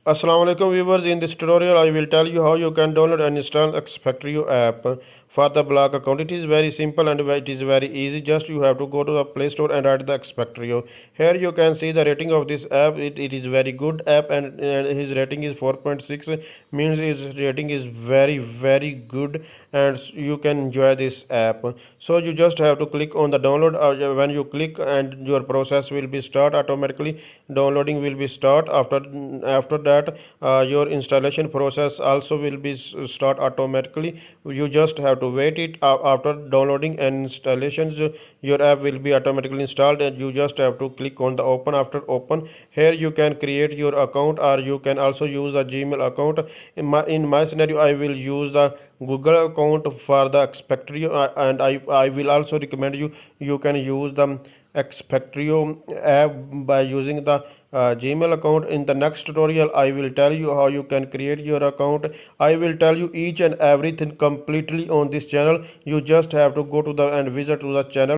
Assalamu alaikum viewers. In this tutorial I will tell you how you can download and install Expatrio app for the blog account. It is very simple and it is very easy. Just you have to go to the Play Store and write the Expatrio. Here you can see the rating of this app. It is very good app, and his rating is 4.6, means his rating is very good, and you can enjoy this app. So you just have to click on the download. When you click, and your process will be start automatically. Downloading will be start. After that, your installation process also will be start automatically. You just have to wait it. After downloading and installations, your app will be automatically installed, and you just have to click on the open. After open, here you can create your account, or you can also use a Gmail account. In my scenario, I will use the Google account for the Expatrio, and I will also recommend you can use the Expatrio app by using the Gmail account. In the next tutorial, I will tell you how you can create your account. I will tell you each and everything completely on this channel. You just have to go to the and visit to the channel.